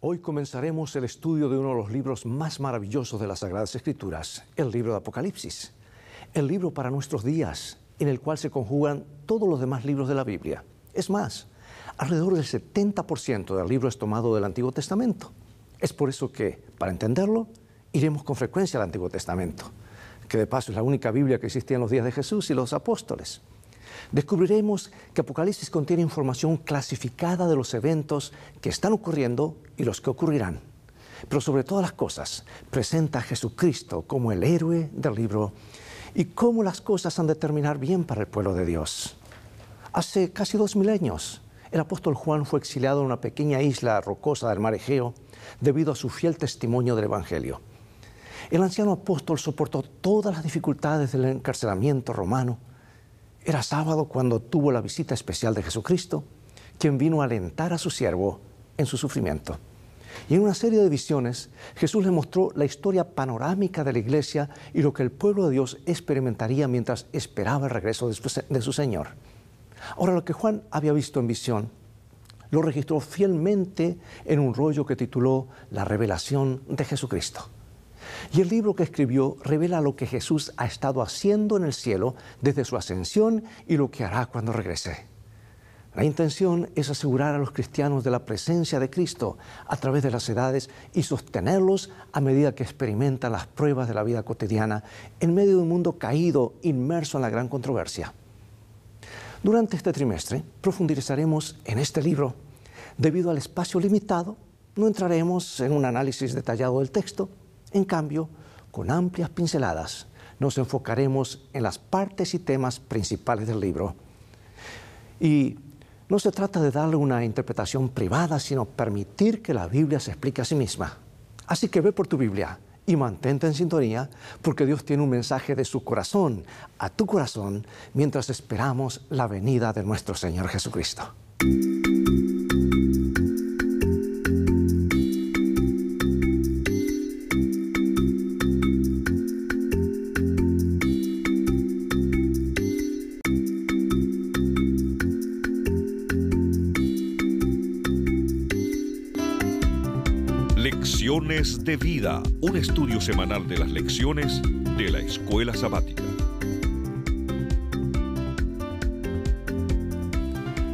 Hoy comenzaremos el estudio de uno de los libros más maravillosos de las Sagradas Escrituras, el libro de Apocalipsis. El libro para nuestros días, en el cual se conjugan todos los demás libros de la Biblia. Es más, alrededor del 70% del libro es tomado del Antiguo Testamento. Es por eso que, para entenderlo, iremos con frecuencia al Antiguo Testamento, que de paso es la única Biblia que existía en los días de Jesús y los apóstoles. Descubriremos que Apocalipsis contiene información clasificada de los eventos que están ocurriendo y los que ocurrirán. Pero sobre todas las cosas, presenta a Jesucristo como el héroe del libro y cómo las cosas han de terminar bien para el pueblo de Dios. Hace casi 2000 años, el apóstol Juan fue exiliado en una pequeña isla rocosa del mar Egeo debido a su fiel testimonio del Evangelio. El anciano apóstol soportó todas las dificultades del encarcelamiento romano. Era sábado cuando tuvo la visita especial de Jesucristo, quien vino a alentar a su siervo en su sufrimiento. Y en una serie de visiones, Jesús le mostró la historia panorámica de la iglesia y lo que el pueblo de Dios experimentaría mientras esperaba el regreso de su Señor. Ahora, lo que Juan había visto en visión, lo registró fielmente en un rollo que tituló La Revelación de Jesucristo. Y el libro que escribió revela lo que Jesús ha estado haciendo en el cielo desde su ascensión y lo que hará cuando regrese. La intención es asegurar a los cristianos de la presencia de Cristo a través de las edades y sostenerlos a medida que experimentan las pruebas de la vida cotidiana en medio de un mundo caído, inmerso en la gran controversia. Durante este trimestre profundizaremos en este libro. Debido al espacio limitado, no entraremos en un análisis detallado del texto. En cambio, con amplias pinceladas, nos enfocaremos en las partes y temas principales del libro. Y no se trata de darle una interpretación privada, sino permitir que la Biblia se explique a sí misma. Así que ve por tu Biblia y mantente en sintonía, porque Dios tiene un mensaje de su corazón a tu corazón mientras esperamos la venida de nuestro Señor Jesucristo. Lecciones de Vida, un estudio semanal de las lecciones de la Escuela Sabática.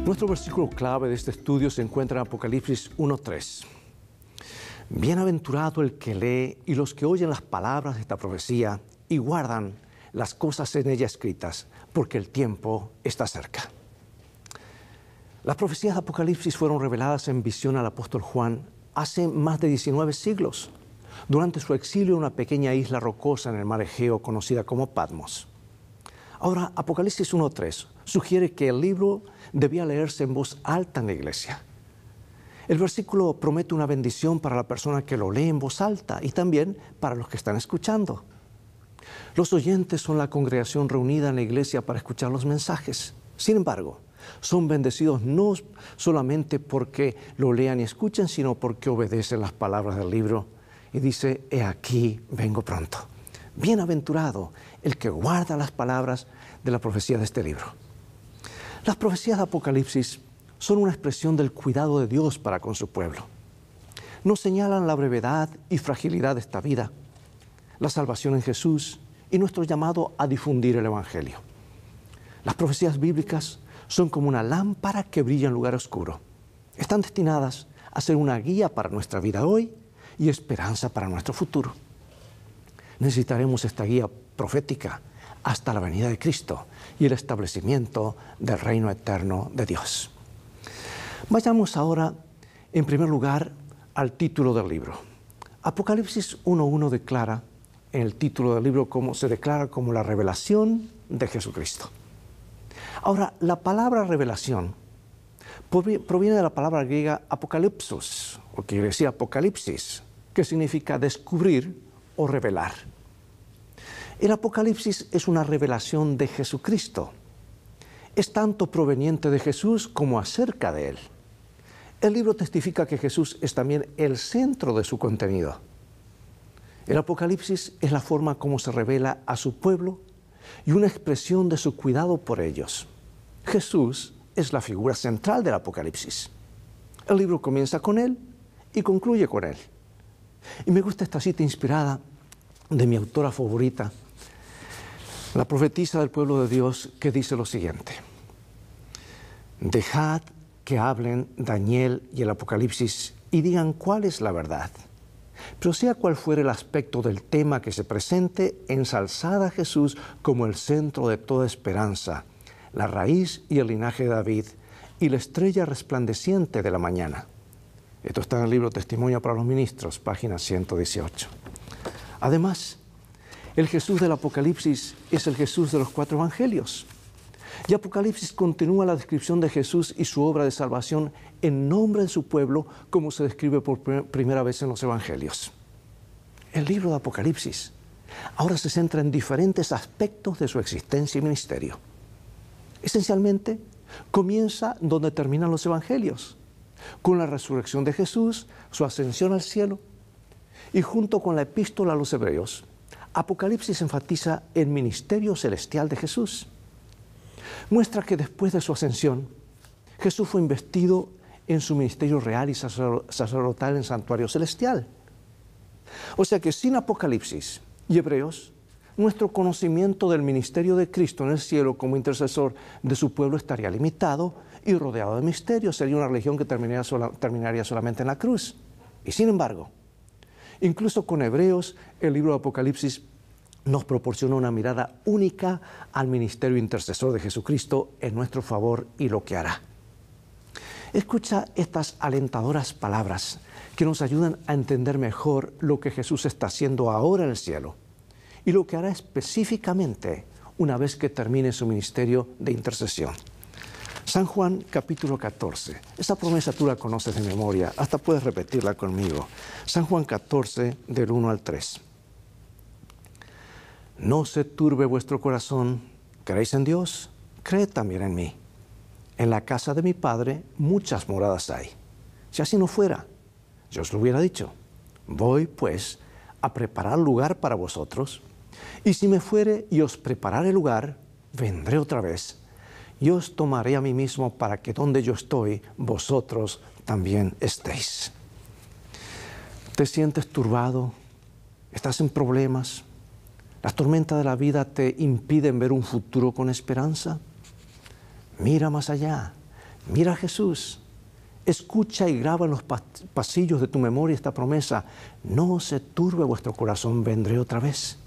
Nuestro versículo clave de este estudio se encuentra en Apocalipsis 1:3. Bienaventurado el que lee y los que oyen las palabras de esta profecía y guardan las cosas en ella escritas, porque el tiempo está cerca. Las profecías de Apocalipsis fueron reveladas en visión al apóstol Juan hace más de 19 siglos, durante su exilio en una pequeña isla rocosa en el mar Egeo conocida como Patmos. Ahora, Apocalipsis 1:3 sugiere que el libro debía leerse en voz alta en la iglesia. El versículo promete una bendición para la persona que lo lee en voz alta y también para los que están escuchando. Los oyentes son la congregación reunida en la iglesia para escuchar los mensajes. Sin embargo, son bendecidos no solamente porque lo lean y escuchen, sino porque obedecen las palabras del libro. Y dice, he aquí, vengo pronto. Bienaventurado el que guarda las palabras de la profecía de este libro. Las profecías de Apocalipsis son una expresión del cuidado de Dios para con su pueblo. Nos señalan la brevedad y fragilidad de esta vida, la salvación en Jesús y nuestro llamado a difundir el Evangelio. Las profecías bíblicas son como una lámpara que brilla en lugar oscuro. Están destinadas a ser una guía para nuestra vida hoy y esperanza para nuestro futuro. Necesitaremos esta guía profética hasta la venida de Cristo y el establecimiento del reino eterno de Dios. Vayamos ahora, en primer lugar, al título del libro. Apocalipsis 1:1 declara en el título del libro cómo se declara como la revelación de Jesucristo. Ahora, la palabra revelación proviene de la palabra griega apokalipsos, o que quiere decir apocalipsis, que significa descubrir o revelar. El Apocalipsis es una revelación de Jesucristo. Es tanto proveniente de Jesús como acerca de Él. El libro testifica que Jesús es también el centro de su contenido. El Apocalipsis es la forma como se revela a su pueblo y una expresión de su cuidado por ellos. Jesús es la figura central del Apocalipsis. El libro comienza con Él y concluye con él. Y me gusta esta cita inspirada de mi autora favorita, la profetisa del pueblo de Dios, que dice lo siguiente: dejad que hablen Daniel y el Apocalipsis y digan cuál es la verdad. Pero sea cual fuere el aspecto del tema que se presente, ensalzad a Jesús como el centro de toda esperanza, la raíz y el linaje de David, y la estrella resplandeciente de la mañana. Esto está en el libro Testimonio para los Ministros, página 118. Además, el Jesús del Apocalipsis es el Jesús de los 4 evangelios. Y Apocalipsis continúa la descripción de Jesús y su obra de salvación en nombre de su pueblo, como se describe por primera vez en los evangelios. El libro de Apocalipsis ahora se centra en diferentes aspectos de su existencia y ministerio. Esencialmente, comienza donde terminan los evangelios, con la resurrección de Jesús, su ascensión al cielo, y junto con la epístola a los hebreos, Apocalipsis enfatiza el ministerio celestial de Jesús. Muestra que después de su ascensión, Jesús fue investido en su ministerio real y sacerdotal en santuario celestial. O sea que sin Apocalipsis y Hebreos, nuestro conocimiento del ministerio de Cristo en el cielo como intercesor de su pueblo estaría limitado y rodeado de misterios. Sería una religión que terminaría solamente en la cruz. Y sin embargo, incluso con Hebreos, el libro de Apocalipsis nos proporciona una mirada única al ministerio intercesor de Jesucristo en nuestro favor y lo que hará. Escucha estas alentadoras palabras que nos ayudan a entender mejor lo que Jesús está haciendo ahora en el cielo y lo que hará específicamente una vez que termine su ministerio de intercesión. San Juan capítulo 14. Esa promesa tú la conoces de memoria, hasta puedes repetirla conmigo. San Juan 14, del 1 al 3. No se turbe vuestro corazón, ¿creéis en Dios? Creed también en mí. En la casa de mi Padre muchas moradas hay. Si así no fuera, yo os lo hubiera dicho. Voy, pues, a preparar lugar para vosotros, y si me fuere y os preparare lugar, vendré otra vez, y os tomaré a mí mismo para que donde yo estoy, vosotros también estéis. ¿Te sientes turbado? ¿Estás en problemas? ¿Las tormentas de la vida te impiden ver un futuro con esperanza? Mira más allá, mira a Jesús. Escucha y graba en los pasillos de tu memoria esta promesa: no se turbe vuestro corazón, vendré otra vez.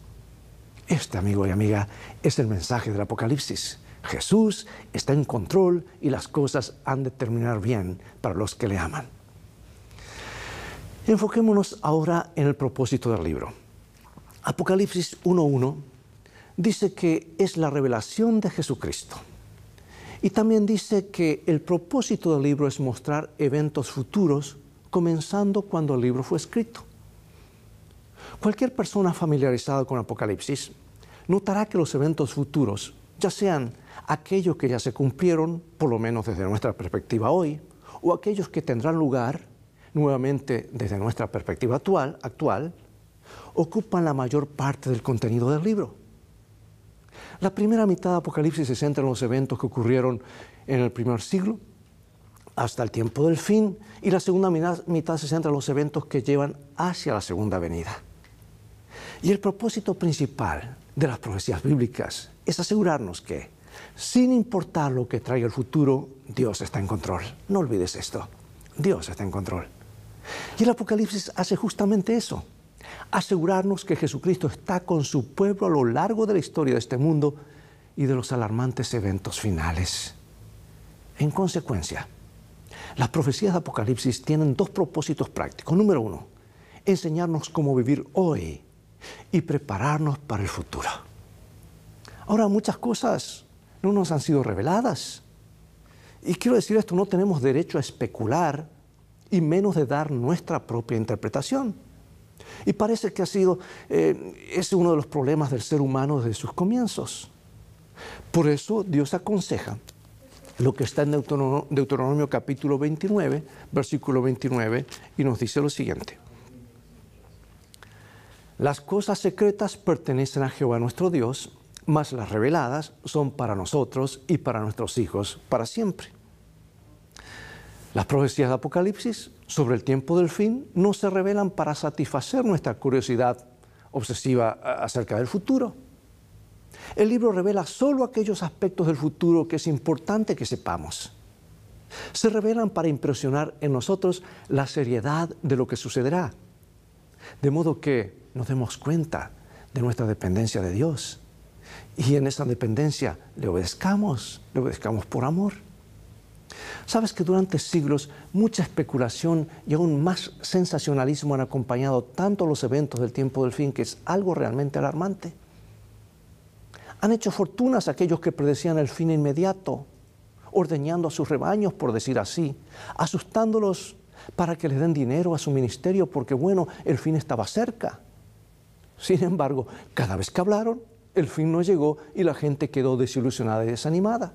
Este, amigo y amiga, es el mensaje del Apocalipsis. Jesús está en control y las cosas han de terminar bien para los que le aman. Enfoquémonos ahora en el propósito del libro. Apocalipsis 1:1 dice que es la revelación de Jesucristo. Y también dice que el propósito del libro es mostrar eventos futuros, comenzando cuando el libro fue escrito. Cualquier persona familiarizada con Apocalipsis notará que los eventos futuros, ya sean aquellos que ya se cumplieron, por lo menos desde nuestra perspectiva hoy, o aquellos que tendrán lugar nuevamente desde nuestra perspectiva actual, ocupan la mayor parte del contenido del libro. La primera mitad de Apocalipsis se centra en los eventos que ocurrieron en el primer siglo hasta el tiempo del fin, y la segunda mitad se centra en los eventos que llevan hacia la segunda venida. Y el propósito principal de las profecías bíblicas es asegurarnos que, sin importar lo que traiga el futuro, Dios está en control. No olvides esto, Dios está en control. Y el Apocalipsis hace justamente eso: asegurarnos que Jesucristo está con su pueblo a lo largo de la historia de este mundo y de los alarmantes eventos finales. En consecuencia, las profecías de Apocalipsis tienen dos propósitos prácticos. Número 1, enseñarnos cómo vivir hoy y prepararnos para el futuro. Ahora, muchas cosas no nos han sido reveladas. Y quiero decir esto, no tenemos derecho a especular y menos de dar nuestra propia interpretación. Y parece que es uno de los problemas del ser humano desde sus comienzos. Por eso Dios aconseja lo que está en Deuteronomio capítulo 29, versículo 29, y nos dice lo siguiente: las cosas secretas pertenecen a Jehová nuestro Dios, mas las reveladas son para nosotros y para nuestros hijos para siempre. Las profecías de Apocalipsis sobre el tiempo del fin no se revelan para satisfacer nuestra curiosidad obsesiva acerca del futuro. El libro revela solo aquellos aspectos del futuro que es importante que sepamos. Se revelan para impresionar en nosotros la seriedad de lo que sucederá, de modo que nos demos cuenta de nuestra dependencia de Dios y en esa dependencia le obedezcamos por amor. Sabes que durante siglos mucha especulación y aún más sensacionalismo han acompañado tanto los eventos del tiempo del fin que es algo realmente alarmante. Han hecho fortunas aquellos que predecían el fin inmediato, ordeñando a sus rebaños, por decir así, asustándolos para que les den dinero a su ministerio porque, bueno, el fin estaba cerca. Sin embargo, cada vez que hablaron, el fin no llegó y la gente quedó desilusionada y desanimada.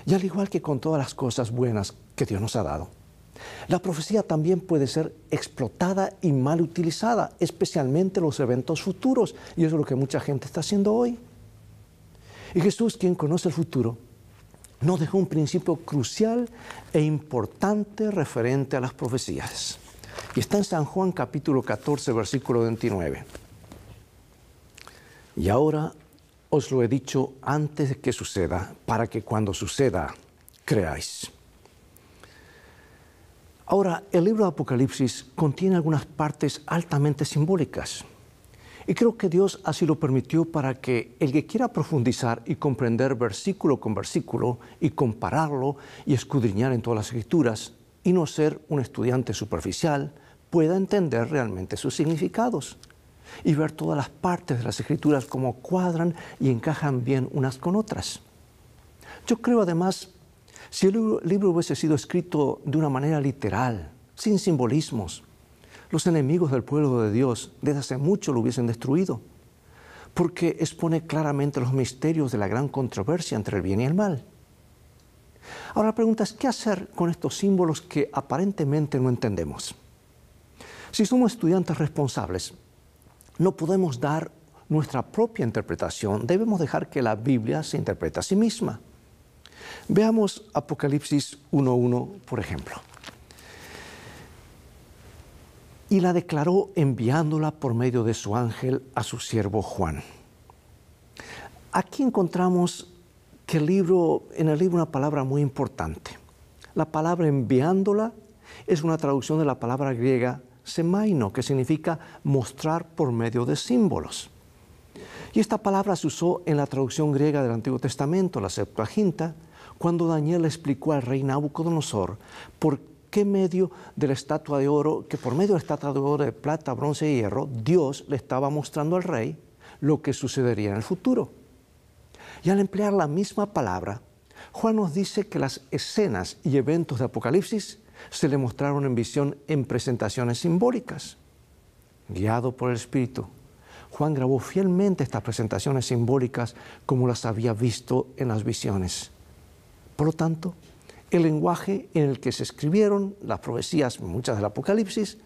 Y al igual que con todas las cosas buenas que Dios nos ha dado, la profecía también puede ser explotada y mal utilizada, especialmente los eventos futuros, y eso es lo que mucha gente está haciendo hoy. Y Jesús, quien conoce el futuro, nos dejó un principio crucial e importante referente a las profecías. Y está en San Juan capítulo 14, versículo 29. Y ahora os lo he dicho antes de que suceda, para que cuando suceda, creáis. Ahora, el libro de Apocalipsis contiene algunas partes altamente simbólicas. Y creo que Dios así lo permitió para que el que quiera profundizar y comprender versículo con versículo y compararlo y escudriñar en todas las Escrituras y no ser un estudiante superficial, pueda entender realmente sus significados y ver todas las partes de las Escrituras cómo cuadran y encajan bien unas con otras. Yo creo además, si el libro hubiese sido escrito de una manera literal, sin simbolismos, los enemigos del pueblo de Dios desde hace mucho lo hubiesen destruido, porque expone claramente los misterios de la gran controversia entre el bien y el mal. Ahora la pregunta es, ¿qué hacer con estos símbolos que aparentemente no entendemos? Si somos estudiantes responsables, no podemos dar nuestra propia interpretación, debemos dejar que la Biblia se interprete a sí misma. Veamos Apocalipsis 1:1, por ejemplo. Y la declaró enviándola por medio de su ángel a su siervo Juan. Aquí encontramos que en el libro una palabra muy importante. La palabra enviándola es una traducción de la palabra griega semaino, que significa mostrar por medio de símbolos. Y esta palabra se usó en la traducción griega del Antiguo Testamento, la Septuaginta, cuando Daniel le explicó al rey Nabucodonosor por qué medio de la estatua de oro, que por medio de la estatua de oro, de plata, bronce y hierro, Dios le estaba mostrando al rey lo que sucedería en el futuro. Y al emplear la misma palabra, Juan nos dice que las escenas y eventos de Apocalipsis se le mostraron en visión en presentaciones simbólicas. Guiado por el Espíritu, Juan grabó fielmente estas presentaciones simbólicas como las había visto en las visiones. Por lo tanto, el lenguaje en el que se escribieron las profecías, muchas del Apocalipsis,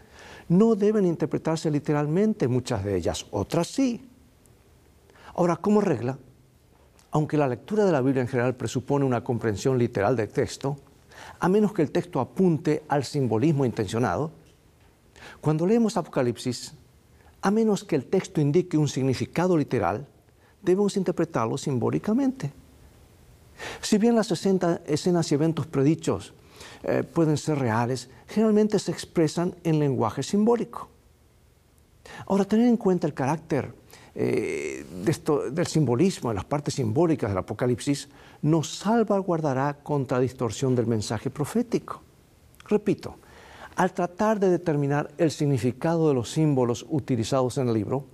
no deben interpretarse literalmente, muchas de ellas, otras sí. Ahora, como regla, aunque la lectura de la Biblia en general presupone una comprensión literal del texto, a menos que el texto apunte al simbolismo intencionado, cuando leemos Apocalipsis, a menos que el texto indique un significado literal, debemos interpretarlo simbólicamente. Si bien las escenas y eventos predichos pueden ser reales, generalmente se expresan en lenguaje simbólico. Ahora, tener en cuenta el carácter del simbolismo, de las partes simbólicas del Apocalipsis, nos salvaguardará contra distorsión del mensaje profético. Repito, al tratar de determinar el significado de los símbolos utilizados en el libro,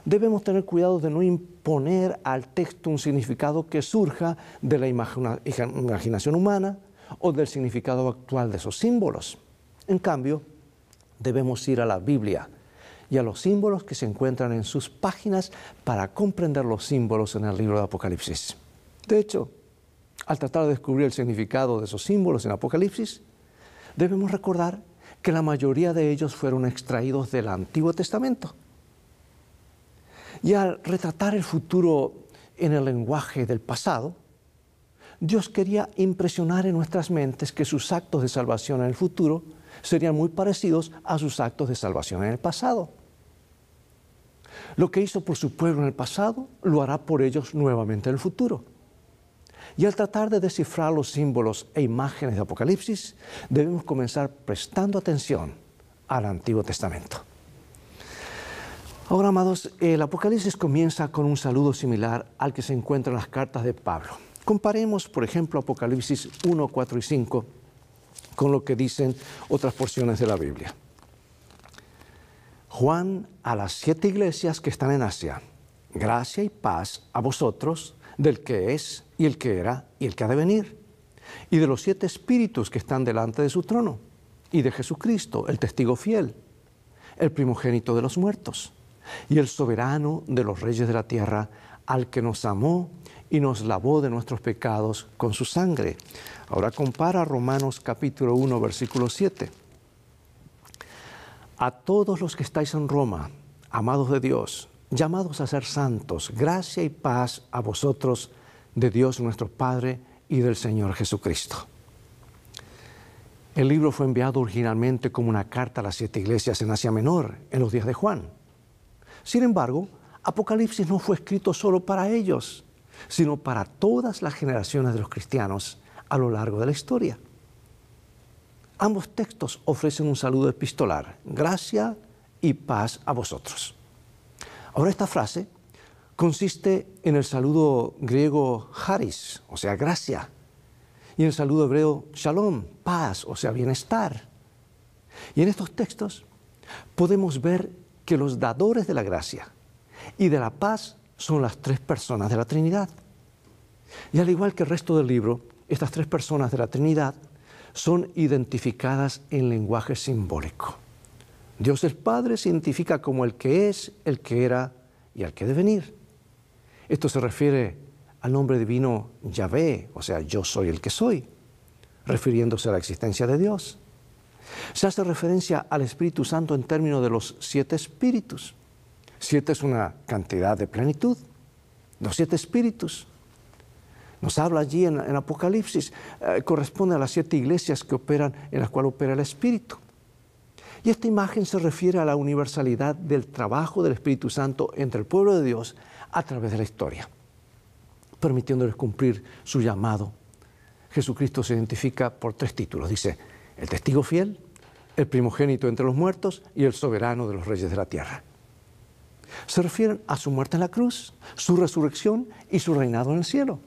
debemos tener cuidado de no imponer al texto un significado que surja de la imaginación humana o del significado actual de esos símbolos. En cambio, debemos ir a la Biblia y a los símbolos que se encuentran en sus páginas para comprender los símbolos en el libro de Apocalipsis. De hecho, al tratar de descubrir el significado de esos símbolos en Apocalipsis, debemos recordar que la mayoría de ellos fueron extraídos del Antiguo Testamento. Y al retratar el futuro en el lenguaje del pasado, Dios quería impresionar en nuestras mentes que sus actos de salvación en el futuro serían muy parecidos a sus actos de salvación en el pasado. Lo que hizo por su pueblo en el pasado, lo hará por ellos nuevamente en el futuro. Y al tratar de descifrar los símbolos e imágenes de Apocalipsis, debemos comenzar prestando atención al Antiguo Testamento. Ahora, amados, el Apocalipsis comienza con un saludo similar al que se encuentra en las cartas de Pablo. Comparemos, por ejemplo, Apocalipsis 1, 4 y 5 con lo que dicen otras porciones de la Biblia. Juan, a las 7 iglesias que están en Asia, gracia y paz a vosotros, del que es, y el que era, y el que ha de venir, y de los 7 espíritus que están delante de su trono, y de Jesucristo, el testigo fiel, el primogénito de los muertos, y el soberano de los reyes de la tierra, al que nos amó y nos lavó de nuestros pecados con su sangre. Ahora compara Romanos capítulo 1, versículo 7. A todos los que estáis en Roma, amados de Dios, llamados a ser santos, gracia y paz a vosotros de Dios nuestro Padre y del Señor Jesucristo. El libro fue enviado originalmente como una carta a las 7 iglesias en Asia Menor, en los días de Juan. Sin embargo, Apocalipsis no fue escrito solo para ellos, sino para todas las generaciones de los cristianos a lo largo de la historia. Ambos textos ofrecen un saludo epistolar, gracia y paz a vosotros. Ahora, esta frase consiste en el saludo griego charis, o sea, gracia, y en el saludo hebreo shalom, paz, o sea, bienestar. Y en estos textos podemos ver que los dadores de la gracia y de la paz son las 3 personas de la Trinidad. Y al igual que el resto del libro, estas 3 personas de la Trinidad son identificadas en lenguaje simbólico. Dios el Padre se identifica como el que es, el que era y el que ha de venir. Esto se refiere al nombre divino Yahvé, o sea, yo soy el que soy, refiriéndose a la existencia de Dios. Se hace referencia al Espíritu Santo en términos de los 7 espíritus. 7 es una cantidad de plenitud. Los 7 espíritus. Nos habla allí en Apocalipsis, corresponde a las 7 iglesias en las cuales opera el Espíritu. Y esta imagen se refiere a la universalidad del trabajo del Espíritu Santo entre el pueblo de Dios a través de la historia, permitiéndoles cumplir su llamado. Jesucristo se identifica por 3 títulos. Dice, el testigo fiel, el primogénito entre los muertos y el soberano de los reyes de la tierra. Se refieren a su muerte en la cruz, su resurrección y su reinado en el cielo.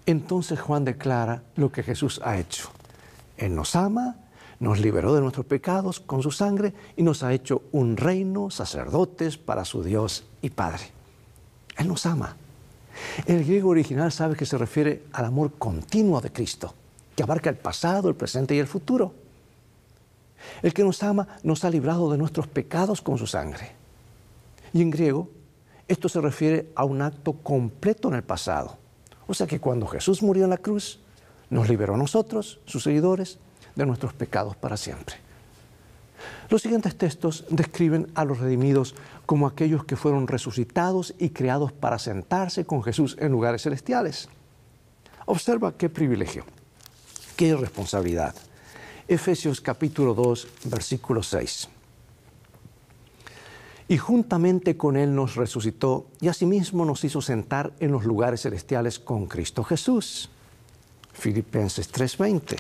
Entonces Juan declara lo que Jesús ha hecho. Él nos ama, nos liberó de nuestros pecados con su sangre y nos ha hecho un reino, sacerdotes para su Dios y Padre. Él nos ama. El griego original sabe que se refiere al amor continuo de Cristo, que abarca el pasado, el presente y el futuro. El que nos ama nos ha librado de nuestros pecados con su sangre. Y en griego, esto se refiere a un acto completo en el pasado. O sea que cuando Jesús murió en la cruz, nos liberó a nosotros, sus seguidores, de nuestros pecados para siempre. Los siguientes textos describen a los redimidos como aquellos que fueron resucitados y creados para sentarse con Jesús en lugares celestiales. Observa qué privilegio, qué responsabilidad. Efesios capítulo 2, versículo 6. Y juntamente con Él nos resucitó y asimismo nos hizo sentar en los lugares celestiales con Cristo Jesús. Filipenses 3:20.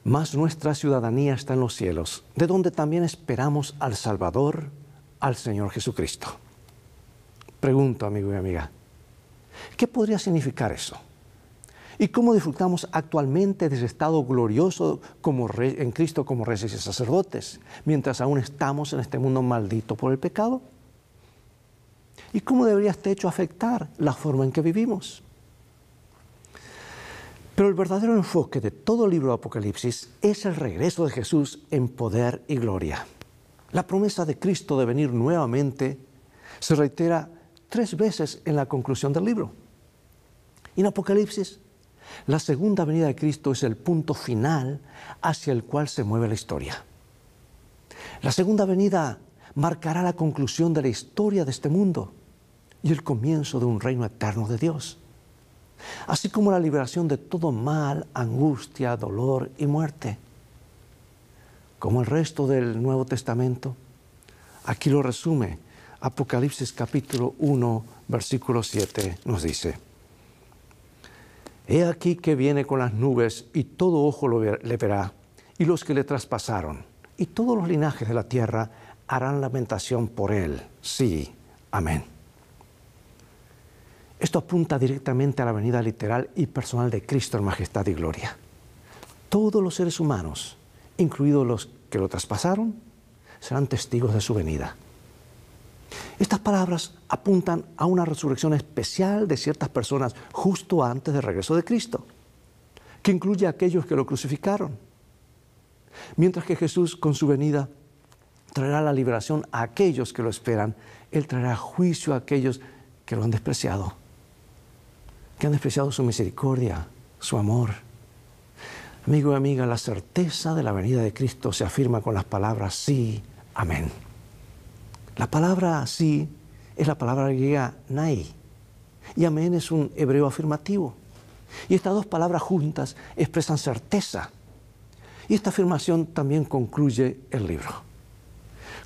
Mas nuestra ciudadanía está en los cielos, de donde también esperamos al Salvador, al Señor Jesucristo. Pregunto, amigo y amiga, ¿qué podría significar eso? ¿Y cómo disfrutamos actualmente de ese estado glorioso en Cristo como reyes y sacerdotes, mientras aún estamos en este mundo maldito por el pecado? ¿Y cómo debería este hecho afectar la forma en que vivimos? Pero el verdadero enfoque de todo el libro de Apocalipsis es el regreso de Jesús en poder y gloria. La promesa de Cristo de venir nuevamente se reitera 3 veces en la conclusión del libro. Y en Apocalipsis, la segunda venida de Cristo es el punto final hacia el cual se mueve la historia. La segunda venida marcará la conclusión de la historia de este mundo y el comienzo de un reino eterno de Dios, así como la liberación de todo mal, angustia, dolor y muerte. como el resto del Nuevo Testamento. Aquí lo resume. Apocalipsis capítulo 1, versículo 7 nos dice: He aquí que viene con las nubes, y todo ojo le verá, y los que le traspasaron, y todos los linajes de la tierra harán lamentación por él. Sí, amén. Esto apunta directamente a la venida literal y personal de Cristo en majestad y gloria. Todos los seres humanos, incluidos los que lo traspasaron, serán testigos de su venida. Estas palabras apuntan a una resurrección especial de ciertas personas justo antes del regreso de Cristo, que incluye a aquellos que lo crucificaron. Mientras que Jesús, con su venida, traerá la liberación a aquellos que lo esperan, Él traerá juicio a aquellos que lo han despreciado, que han despreciado su misericordia, su amor. Amigo y amiga, la certeza de la venida de Cristo se afirma con las palabras sí, amén. La palabra sí es la palabra griega nai, y amén es un hebreo afirmativo. Y estas dos palabras juntas expresan certeza. Y esta afirmación también concluye el libro.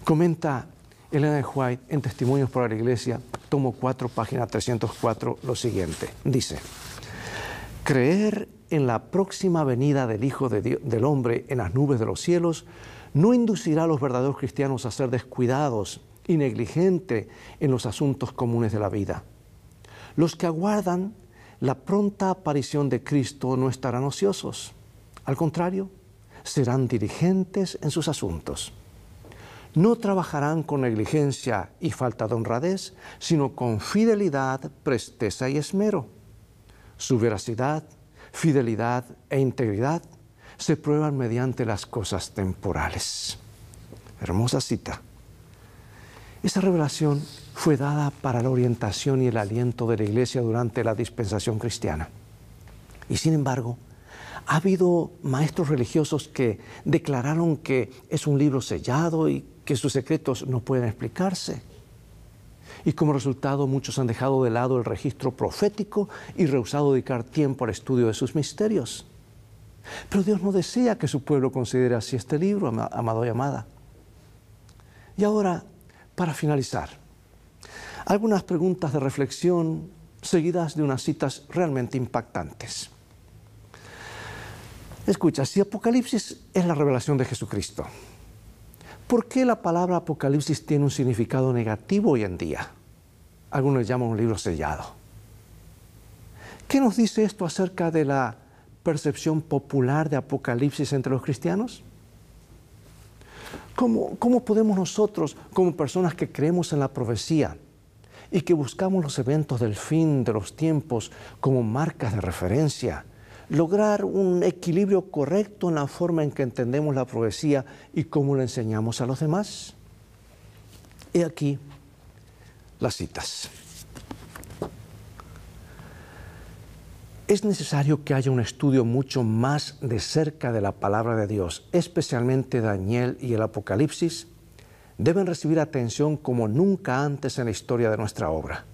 Comenta Ellen G. White en Testimonios para la Iglesia, tomo 4, página 304, lo siguiente. Dice: creer en la próxima venida del Hijo del Hombre en las nubes de los cielos no inducirá a los verdaderos cristianos a ser descuidados y negligentes en los asuntos comunes de la vida. Los que aguardan la pronta aparición de Cristo no estarán ociosos. Al contrario, serán diligentes en sus asuntos. No trabajarán con negligencia y falta de honradez, sino con fidelidad, presteza y esmero. Su veracidad, fidelidad e integridad se prueban mediante las cosas temporales. Hermosa cita. Esa revelación fue dada para la orientación y el aliento de la Iglesia durante la dispensación cristiana. Y sin embargo, ha habido maestros religiosos que declararon que es un libro sellado y que sus secretos no pueden explicarse. Y como resultado, muchos han dejado de lado el registro profético y rehusado dedicar tiempo al estudio de sus misterios. Pero Dios no desea que su pueblo considere así este libro, amado y amada. Y ahora, para finalizar, algunas preguntas de reflexión seguidas de unas citas realmente impactantes. Escucha, si Apocalipsis es la revelación de Jesucristo, ¿por qué la palabra Apocalipsis tiene un significado negativo hoy en día? Algunos llaman un libro sellado. ¿Qué nos dice esto acerca de la percepción popular de Apocalipsis entre los cristianos? ¿Cómo podemos nosotros, como personas que creemos en la profecía y que buscamos los eventos del fin de los tiempos como marcas de referencia, lograr un equilibrio correcto en la forma en que entendemos la profecía y cómo la enseñamos a los demás? He aquí las citas. Es necesario que haya un estudio mucho más de cerca de la palabra de Dios, especialmente Daniel y el Apocalipsis. Deben recibir atención como nunca antes en la historia de nuestra obra.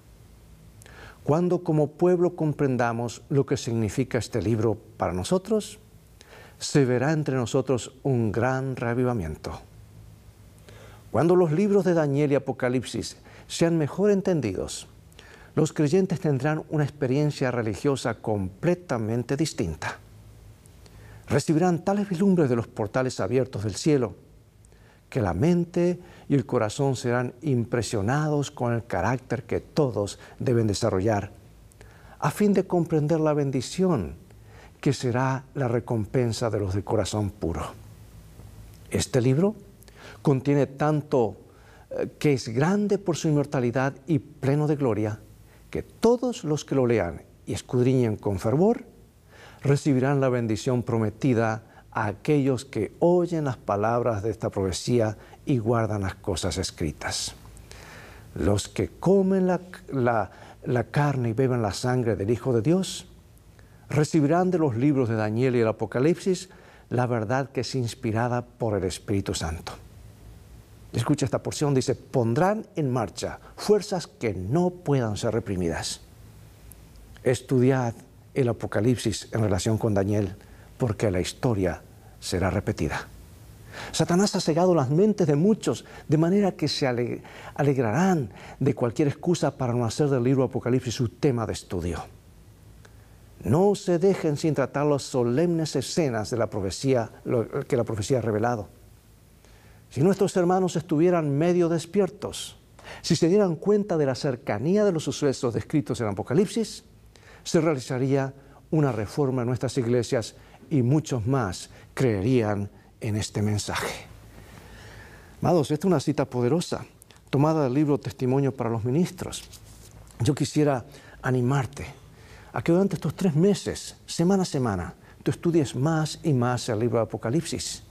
Cuando como pueblo comprendamos lo que significa este libro para nosotros, se verá entre nosotros un gran reavivamiento. Cuando los libros de Daniel y Apocalipsis sean mejor entendidos, los creyentes tendrán una experiencia religiosa completamente distinta. Recibirán tales vislumbres de los portales abiertos del cielo, que la mente y el corazón serán impresionados con el carácter que todos deben desarrollar, a fin de comprender la bendición que será la recompensa de los de corazón puro. Este libro contiene tanto que es grande por su inmortalidad y pleno de gloria, que todos los que lo lean y escudriñen con fervor recibirán la bendición prometida a aquellos que oyen las palabras de esta profecía y guardan las cosas escritas. Los que comen la carne y beben la sangre del Hijo de Dios recibirán de los libros de Daniel y el Apocalipsis la verdad que es inspirada por el Espíritu Santo. Escucha esta porción, dice: pondrán en marcha fuerzas que no puedan ser reprimidas. Estudiad el Apocalipsis en relación con Daniel, porque la historia será repetida. Satanás ha cegado las mentes de muchos, de manera que se alegrarán de cualquier excusa para no hacer del libro de Apocalipsis su tema de estudio. No se dejen sin tratar las solemnes escenas de la profecía, que la profecía ha revelado. Si nuestros hermanos estuvieran medio despiertos, si se dieran cuenta de la cercanía de los sucesos descritos en Apocalipsis, se realizaría una reforma en nuestras iglesias y muchos más creerían en este mensaje. Amados, esta es una cita poderosa, tomada del libro Testimonio para los Ministros. Yo quisiera animarte a que durante estos 3 meses, semana a semana, tú estudies más y más el libro de Apocalipsis,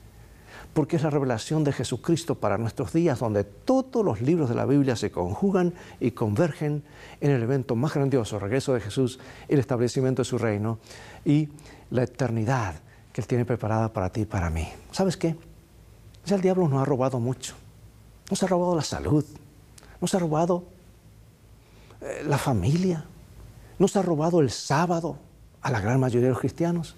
porque es la revelación de Jesucristo para nuestros días, donde todos los libros de la Biblia se conjugan y convergen en el evento más grandioso, el regreso de Jesús, el establecimiento de su reino y la eternidad que Él tiene preparada para ti y para mí. ¿Sabes qué? Ya el diablo nos ha robado mucho. Nos ha robado la salud, nos ha robado la familia, nos ha robado el sábado a la gran mayoría de los cristianos,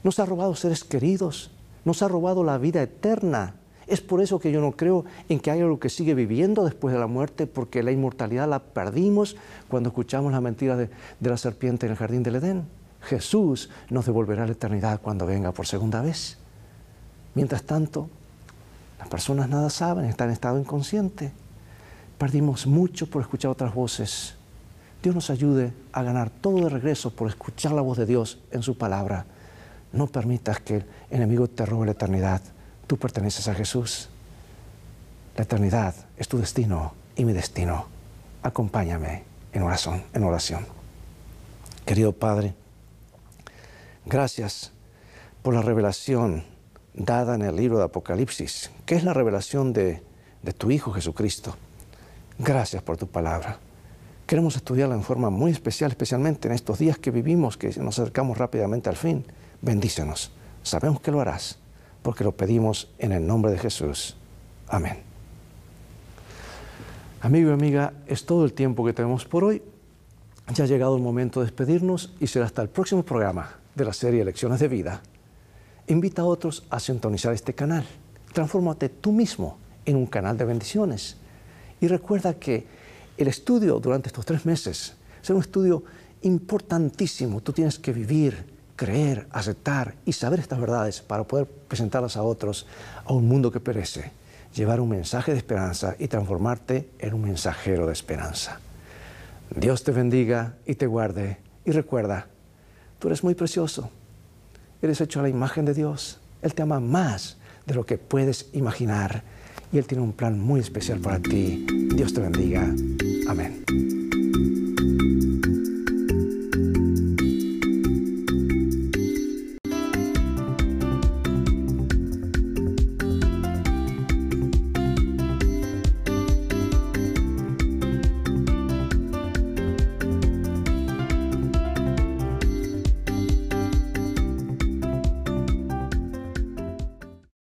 nos ha robado seres queridos, nos ha robado la vida eterna. Es por eso que yo no creo en que haya algo que sigue viviendo después de la muerte, porque la inmortalidad la perdimos cuando escuchamos la mentira de la serpiente en el jardín del Edén. Jesús nos devolverá la eternidad cuando venga por segunda vez. Mientras tanto, las personas nada saben, están en estado inconsciente. Perdimos mucho por escuchar otras voces. Dios nos ayude a ganar todo de regreso por escuchar la voz de Dios en su palabra. No permitas que el enemigo te robe la eternidad. Tú perteneces a Jesús. La eternidad es tu destino y mi destino. Acompáñame en oración. Querido Padre, gracias por la revelación dada en el libro de Apocalipsis, que es la revelación de tu Hijo Jesucristo. Gracias por tu palabra. Queremos estudiarla en forma muy especial, especialmente en estos días que vivimos, que nos acercamos rápidamente al fin. Bendícenos. Sabemos que lo harás, porque lo pedimos en el nombre de Jesús. Amén. Amigo y amiga, es todo el tiempo que tenemos por hoy. Ya ha llegado el momento de despedirnos y será hasta el próximo programa de la serie Lecciones de Vida. Invita a otros a sintonizar este canal. Transfórmate tú mismo en un canal de bendiciones. Y recuerda que el estudio durante estos 3 meses será un estudio importantísimo. Tú tienes que vivir, creer, aceptar y saber estas verdades para poder presentarlas a otros, a un mundo que perece. Llevar un mensaje de esperanza y transformarte en un mensajero de esperanza. Dios te bendiga y te guarde. Y recuerda, tú eres muy precioso. Eres hecho a la imagen de Dios. Él te ama más de lo que puedes imaginar. Y Él tiene un plan muy especial para ti. Dios te bendiga. Amén.